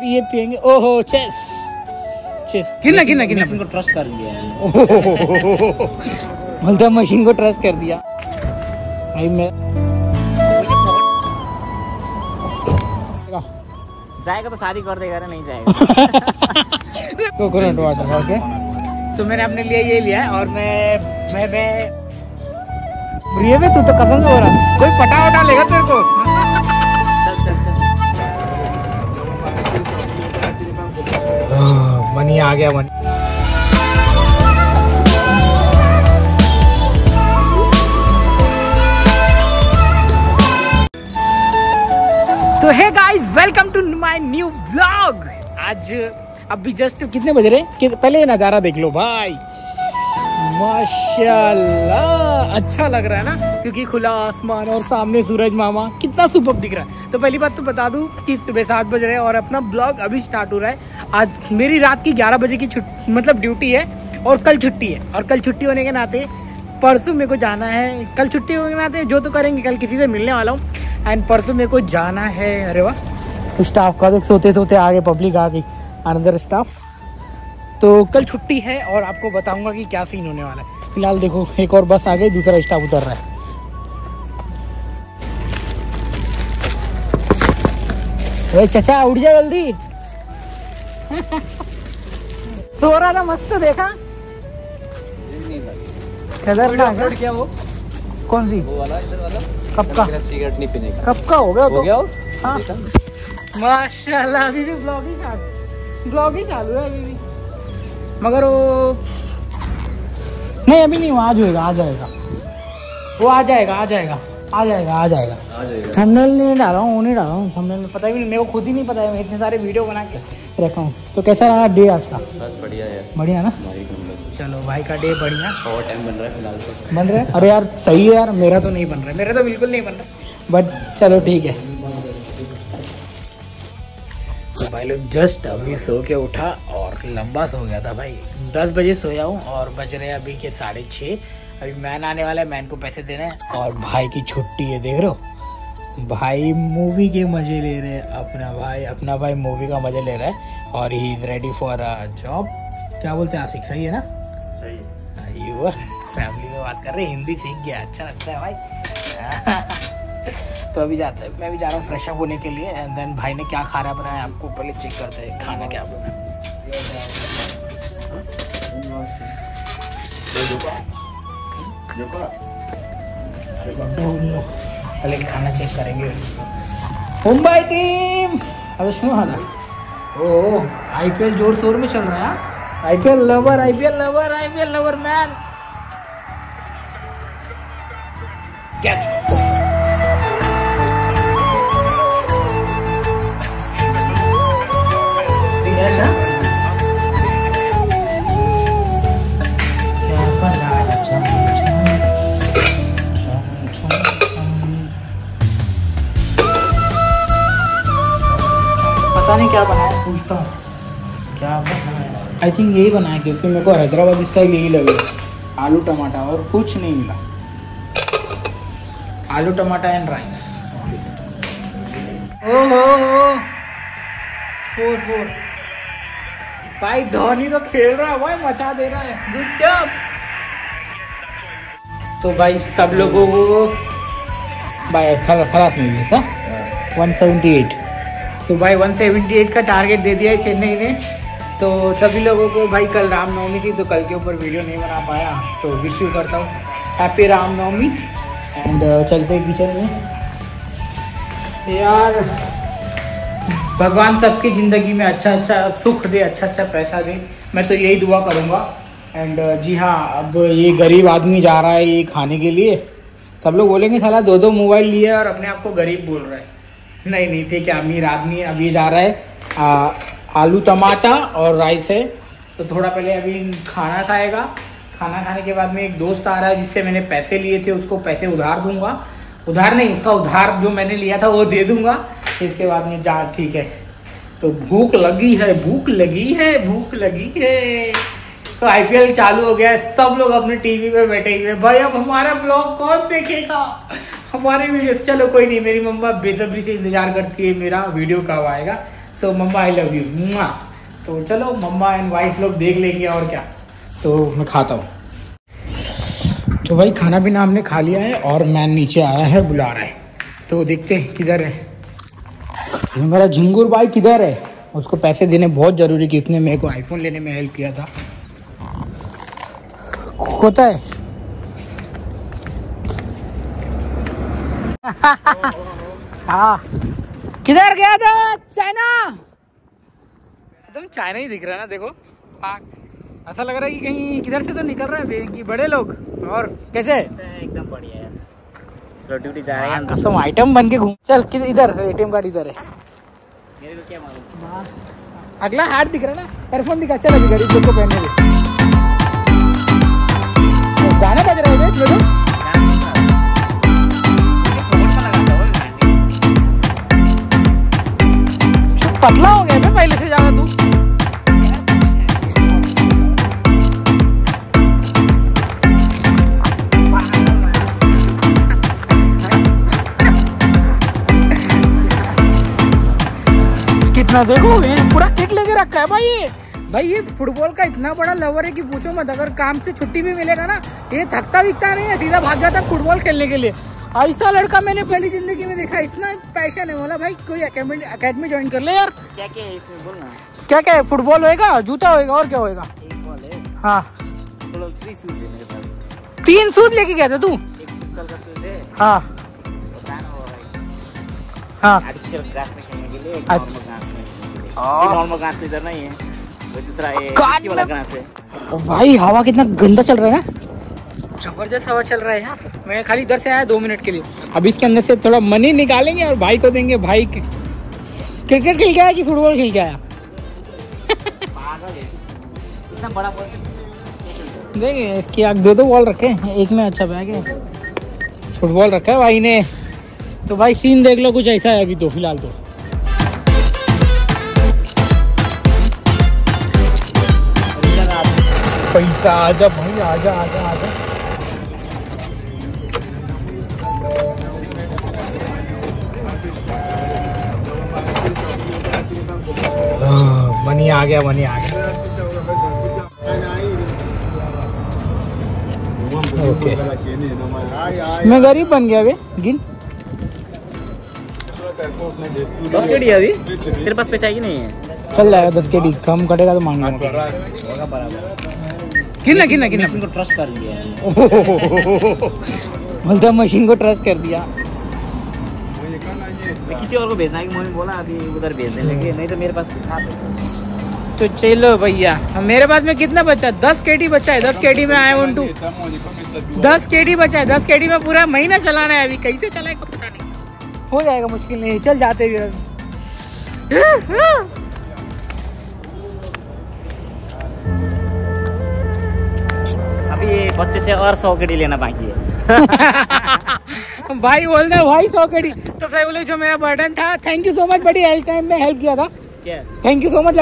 ये पियेंगे। ओहो चेस कितना मशीन को ट्रस्ट कर लिया बोलता मशीन को ट्रस्ट कर दिया भाई। मैं जाएगा तो शादी कर देगा, नहीं जाएगा। Coconut water. ओके तो मैंने अपने लिए ये लिया है और मैं तू तो कसम से हो रहा कोई पटा वटा लेगा तेरे को। मनी आ गया मनी। तो hey guys welcome to my new vlog. आज अभी जस्ट कितने बज रहे पहले ये नज़ारा देख लो भाई, माशाल्लाह अच्छा लग रहा है ना, क्योंकि खुला आसमान और सामने सूरज मामा कितना सुपर दिख रहा है। तो पहली बात तो बता दूं कि सुबह 7 बज रहे हैं और अपना ब्लॉग अभी स्टार्ट हो रहा है। आज मेरी रात की 11 बजे की मतलब ड्यूटी है और कल छुट्टी है। और कल छुट्टी होने के नाते परसों मेरे को जाना है। कल छुट्टी होने के नाते जो तो करेंगे, कल किसी से मिलने वाला हूँ एंड परसों मेरे को जाना है। अरे वाह, स्टाफ का देख सोते सोते आगे पब्लिक आ गई, अनदर स्टाफ। तो कल छुट्टी है और आपको बताऊंगा कि क्या सीन होने वाला है। फिलहाल देखो एक और बस आ गई, दूसरा स्टाफ उतर रहा है। अरे चाचा उठ जा जल्दी। सो रहा था मस्त, देखा क्या वो कौन सी वो वाला इधर वाला कब का सिगरेट नहीं पीने का, कब का हो गया? हाँ माशाल्लाह अभी भी ब्लॉग ही चालू है अभी भी, मगर वो नहीं अभी नहीं, वो आज होएगा, आ जाएगा वो, आ जाएगा थंबनेल नहीं डाला हूँ, थंबनेल में पता ही नहीं, मेरे को खुद ही नहीं पता है, मैं इतने सारे वीडियो बना के रखा हूँ। तो कैसा रहा डे आज का? बढ़िया है, बढ़िया ना। चलो भाई का डे बढ़िया, और टाइम बन रहा है फिलहाल तो बन रहा है। अरे यार सही है यार, मेरा तो नहीं बन रहा है, मेरा तो बिल्कुल नहीं बन रहा, बट चलो ठीक है। तो भाई लोग जस्ट अभी सो के उठा और लंबा सो गया था भाई, 10 बजे सोया हूँ और बज रहे हैं अभी के 6:30। अभी मैन आने वाला है, मैन को पैसे देने हैं और भाई की छुट्टी है। देख रहे हो भाई मूवी के मजे ले रहे हैं, अपना भाई मूवी का मजे ले रहा है और he is ready for a job. क्या बोलते हैं आशिक, सही है ना? सही है। फैमिली में बात कर रहे, हिंदी सीख गया, अच्छा लगता है भाई। तो अभी जाते हैं, मैं भी जा रहा हूँ फ्रेश अप होने के लिए एंड देन भाई ने क्या खाना बनाया आपको पहले चेक करते हैं, खाना क्या बना। पहले खाना चेक करेंगे। मुंबई टीम अब सुनो हाँ, ओ आईपीएल जोर शोर में चल रहा है। IPL lover man catch. पता नहीं क्या बनाया, पूछता हूँ क्या बनाया। आई थिंक यही बनाया क्योंकि मेरे को हैदराबाद स्टाइल यही लगे, आलू टमाटर और कुछ नहीं मिला। आलू टमाटर एंड राइस। ओहो 4-4 भाई, धोनी तो खेल रहा है भाई, मचा दे रहा है, गुड जॉब। तो भाई सब लोगों को भाई खलास नहीं है 178। तो भाई 178 का टारगेट दे दिया है चेन्नई ने। तो सभी लोगों को भाई कल रामनवमी थी तो कल के ऊपर वीडियो नहीं बना पाया, तो विश यू करता हूँ हैप्पी रामनवमी। एंड चलते हैं किचन में। यार भगवान सबकी ज़िंदगी में अच्छा सुख दे, अच्छा पैसा दे, मैं तो यही दुआ करूँगा। एंड जी हाँ, अब ये गरीब आदमी जा रहा है ये खाने के लिए, सब लोग बोलेंगे साला 2 मोबाइल लिए और अपने आप को गरीब बोल रहा है। नहीं ठीक है, अमीर आदमी अभी जा रहा है। आलू टमाटर और राइस है, तो थोड़ा पहले अभी खाना खाएगा। खाना खाने के बाद में एक दोस्त आ रहा है जिससे मैंने पैसे लिए थे, उसको पैसे उधार दूंगा, उधार नहीं उसका उधार जो मैंने लिया था वो दे दूंगा। इसके बाद में जा ठीक है। तो भूख लगी है। तो आईपीएल चालू हो गया है, सब लोग अपने टीवी पे बैठे हुए, भाई अब हमारा ब्लॉग कौन देखेगा, हमारे वीडियो। चलो कोई नहीं, मेरी मम्मा बेसब्री से इंतजार करती है मेरा वीडियो कब आएगा। तो मम्मा आई लव यू। तो चलो मम्मा एंड वाइफ लोग देख लेंगे और क्या। तो मैं खाता हूँ। तो भाई खाना पीना हमने खा लिया है और मैन नीचे आया है, बुला रहा है। तो देखते हैं किधर है मेरा झिंगुर भाई, किधर है। उसको पैसे देने बहुत ज़रूरी कि उसने मेरे को आईफोन लेने में हेल्प किया था। होता है हाँ। किधर गया था? चाइना। एकदम चाइना ही दिख रहा है ना, देखो। हाँ, ऐसा लग रहा है कि कहीं किधर से तो निकल रहे हैं कि बड़े लोग। और कैसे? एकदम बढ़िया है। स्लो ड्यूटी जा रहे हैं। कसम आइटम बन के घूम। चल इधर एटीएम कार्ड इधर है। मेरे को क्या मालूम। अगला हाथ दिख रहा है ना, एयरफोन दिखा। चल अभी घड़ी को पहनने दे। गाना बज रहा है पतला हो गया मैं पहले से ज्यादा। तू कितना देखो पूरा किट लेके रखा है भाई ये फुटबॉल का इतना बड़ा लवर है कि पूछो मत। अगर काम से छुट्टी भी मिलेगा ना, ये थकता विकता नहीं है, सीधा भाग जाता फुटबॉल खेलने के लिए। ऐसा लड़का मैंने पहली जिंदगी में देखा। इतना पैशन है। बोला भाई कोई अकेडमी ज्वाइन कर ले यार। क्या क्या है इसमें बोलना। क्या है? फुटबॉल होएगा, जूता होएगा और क्या होएगा? एक बॉल है। हाँ 3 शूज है मेरे पास। 3 शूज लेके गया था तू? एक फुटबॉल का शूज है। हाँ हाँ आर्टिफिशियल ग्रास में खेलने के लिए, एक नॉर्मल ग्रास में। ये नॉर्मल ग्रास इधर नहीं है, वो दूसरा ये वाला ग्रास है। भाई हवा कितना गंदा चल रहा है ना, जबरदस्त हवा चल रहा है यार। मैं खाली इधर से आया 2 मिनट के लिए। अब इसके अंदर से थोड़ा मनी निकालेंगे और भाई को देंगे। भाई क्रिकेट खेल के आया कि फुटबॉल खेल के आया? इतना बड़ा बॉल देखिए इसकी आग 2 बॉल रखे हैं, एक में अच्छा बैग है। फुटबॉल रखा है भाई ने। तो भाई सीन देख लो, कुछ ऐसा है अभी तो फिलहाल तो। पैसा आजा भाई, आजा आजा आजा। मनी आ गया, मनी आ गया। ओके मैं गरीब बन गया बे। गिन 10 केडी है अभी। तेरे पास पैसा है कि नहीं है? चल जाएगा 10 केडी, कम कटेगा तो मांग लूंगा। कितना कितना कितना मशीन को ट्रस्ट कर लिया है। बोलता मशीन को ट्रस्ट कर दिया। मैं किसी और को भेजना है कि मम्मी बोला अभी उधर भेजने लगे, नहीं तो मेरे पास कुछ था। तो चलो भैया, मेरे पास में कितना बचा? 10 केडी बचा है। 10 केडी में आई वांट टू 10 केडी बचा है। 10 केडी में पूरा महीना चलाना है। अभी कैसे चलाएगा पता नहीं, हो जाएगा मुश्किल नहीं। चल जाते भी। अभी ये बच्चे से और 100 केडी लेना बाकी है। भाई बोलते हैं भाई 100 केडी। तो फिर बोले जो मेरा बर्डन था, थैंक यू सो मच। बड़ी हेल्प टाइम में हेल्प किया था। Thank you so much.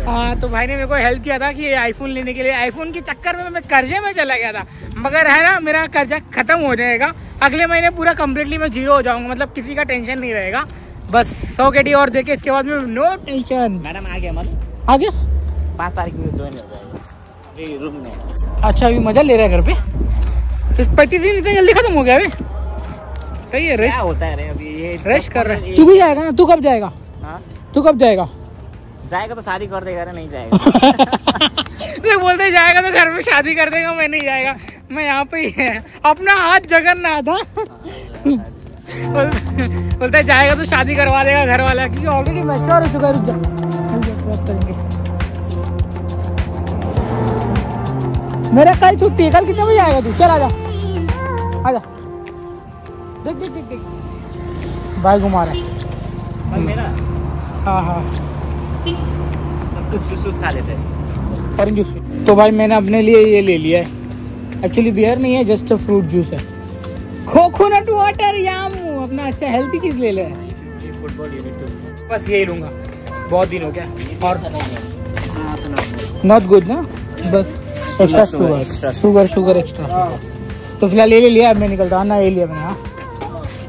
हाँ तो भाई ने मेरे को हेल्प किया था कि आईफोन लेने के लिए। आईफोन के चक्कर में मैं कर्जे में चला गया था, मगर है ना मेरा कर्जा खत्म हो जाएगा अगले महीने। पूरा कम्प्लीटली मैं 0 हो जाऊंगा, मतलब किसी का टेंशन नहीं रहेगा। बस 100 केडी और देके इसके बाद में नो टेंशन। मैडम आ गया मतलब आ गया। 5 तारीख में ज्वाइन हो जाएगा अभी रूम में। अच्छा अभी मजा ले रहा है घर पे। तो 35 दिन इतना जल्दी खत्म हो गया अभी। सही है। रेस्ट होता है रे, अभी ये रेस्ट कर रहा है। तू भी जाएगा ना? तू कब जाएगा? तू कब जाएगा? जाएगा तो शादी कर देगा, नहीं जाएगा। बोलते जाएगा तो घर में शादी कर देगा, मैं नहीं जाएगा, मैं यहाँ पे ही है। अपना हाथ जगन्नाथ। बोलते जाएगा तो शादी करवा देगा घर वाला, क्योंकि ऑलरेडी मैच्योर हो चुका है। रुक जा, मेरा कल छुट्टी है। कल कितने बजे आएगा तू? चल आजा आजा। देख देख देख देख भाई घुमा रहा है मेरा। हाँ हाँ जूस खा लेते हैं। Orange juice. तो भाई मैंने अपने लिए ये ले लिया है। एक्चुअली बियर नहीं है, जस्ट फ्रूट जूस है। कोकोनट वाटर यामू। अपना अच्छा हेल्थी चीज ले ले। बस यही लूंगा, बहुत दिन हो गया। और नॉट गुड ना, बस एक्स्ट्रा शुगर एक्स्ट्रा। तो फिलहाल ये ले लिया। अब मैं निकलता हूँ ना। ये लिया मैंने। हाँ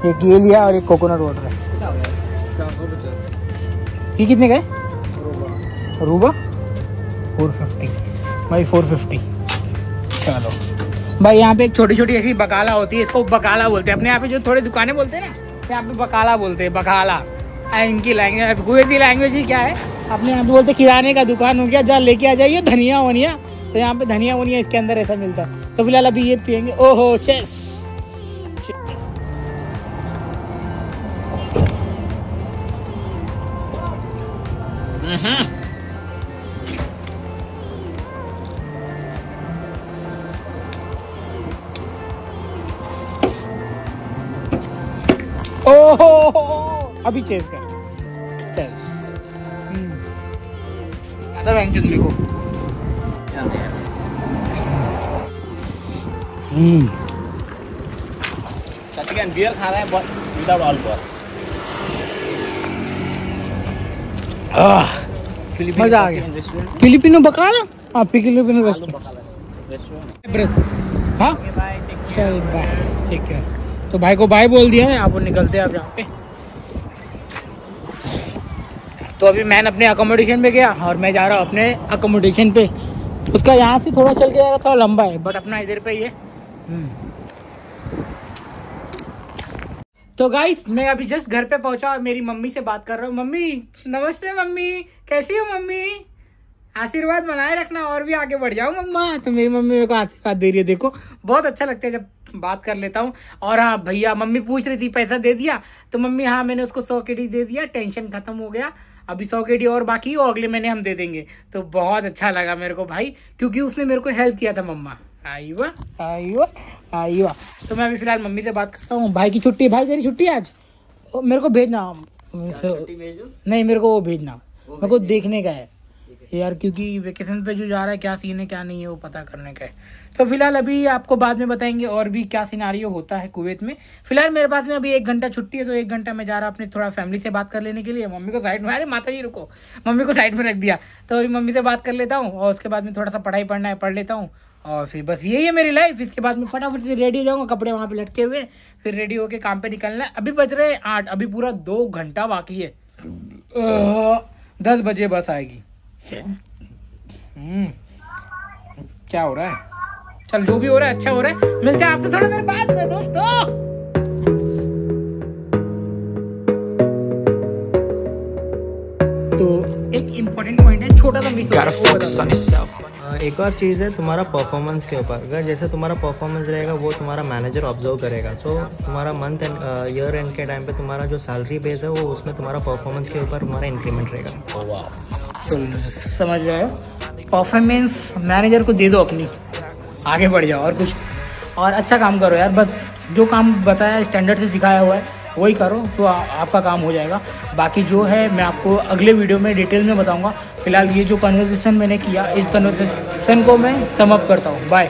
एक ये लिया और एक कोकोनट वाटर है। ये कितने का है? रूबा 450 भाई, 450। चलो भाई, यहाँ पे एक छोटी छोटी ऐसी बकाला होती है, इसको बकाला बोलते हैं। अपने यहाँ पे जो थोड़ी दुकानें बोलते हैं ना, यहाँ पे बकाला बोलते हैं, बकाला। इनकी लैंग्वेज, कुवैती लैंग्वेज ही क्या है, अपने यहाँ पे बोलते किराने का दुकान हो गया, जहाँ लेके आ जाइए धनिया वनिया। तो यहाँ पे धनिया वनिया इसके अंदर ऐसा मिलता है। तो फिलहाल अभी ये पियेंगे। ओहो चेस। ओहो अभी चेस कर, चेस। आता व्यंजन मेरे को। बियर खा रहे हैं विदाउट अल्कोहल। मजा आ गया। फिलिपिनो बकाला। हाँ, फिलिपिनो रेस्टोरेंट। हाँ चल बाय, ठीक है। तो भाई को बाय बोल दिया है, आप निकलते हैं अब यहाँ पे। तो अभी मैं अपने अकोमोडेशन पे गया और मैं जा रहा हूँ अपने अकोमोडेशन पे। उसका यहाँ से थोड़ा चल के जाएगा, थोड़ा लंबा है, बट अपना इधर पे ही है। तो गाइस, मैं अभी जस्ट घर पे पहुंचा और मेरी मम्मी से बात कर रहा हूँ। मम्मी नमस्ते। मम्मी कैसी हो? मम्मी आशीर्वाद बनाए रखना और भी आगे बढ़ जाऊँ मम्मा। तो मेरी मम्मी मेरे को आशीर्वाद दे रही है। देखो बहुत अच्छा लगता है जब बात कर लेता हूँ। और हाँ भैया, मम्मी पूछ रही थी पैसा दे दिया? तो मम्मी हाँ, मैंने उसको 100 KD दे दिया, टेंशन खत्म हो गया। अभी 100 KD और बाकी हो, अगले महीने हम दे देंगे। तो बहुत अच्छा लगा मेरे को भाई, क्योंकि उसने मेरे को हेल्प किया था। मम्मा आईवा आईवा आईवा। तो मैं अभी फिलहाल मम्मी से बात करता हूँ। भाई की छुट्टी, भाई तेरी छुट्टी आज? मेरे को भेजना। नहीं, मेरे को वो भेजना, मेरे को देखने का है यार, क्योंकि वेकेशन पे जो जा रहा है, क्या सीन है क्या नहीं है वो पता करने का है। तो फिलहाल अभी आपको बाद में बताएंगे और भी क्या सिनारियो होता है कुवैत में। फिलहाल मेरे पास में अभी 1 घंटा छुट्टी है, तो 1 घंटा मैं जा रहा अपने थोड़ा फैमिली से बात कर लेने के लिए। मम्मी को साइड में, अरे माता जी रुको, मम्मी को साइड में रख दिया। तो अभी मम्मी से बात कर लेता हूँ और उसके बाद में थोड़ा सा पढ़ाई पढ़ना है, पढ़ लेता हूँ। और फिर बस यही है मेरी लाइफ। इसके बाद में फटाफट से रेडी हो जाऊँगा, कपड़े वहाँ पे लटके हुए, फिर रेडी होके काम पे निकलना है। अभी बज रहे हैं 8, अभी पूरा 2 घंटा बाकी है। 10 बजे बस आएगी। क्या हो रहा है? चल जो भी हो रहा है अच्छा हो रहा है। मिलते हैं आपसे थोड़ा देर बाद में दोस्तों। तो एक इम्पोर्टेंट पॉइंट है, छोटा सा मिस हो। एक और चीज़ है तुम्हारा परफॉर्मेंस के ऊपर। अगर जैसे तुम्हारा परफॉर्मेंस रहेगा वो तुम्हारा मैनेजर ऑब्जर्व करेगा। सो तुम्हारा मंथ एंड ईयर एंड के टाइम पे तुम्हारा जो सैलरी बेस है वो उसमें तुम्हारा परफॉर्मेंस के ऊपर तुम्हारा इंक्रीमेंट रहेगा। समझ रहे हो? परफॉर्मेंस मैनेजर को दे दो अपनी, आगे बढ़ जाओ और कुछ और अच्छा काम करो यार। बस जो काम बताया स्टैंडर्ड से सिखाया हुआ है वही करो, तो आपका काम हो जाएगा। बाकी जो है मैं आपको अगले वीडियो में डिटेल में बताऊंगा। फिलहाल ये जो कन्वर्सेशन मैंने किया, इस कन्वर्सेशन को मैं सम अप करता हूँ। बाय।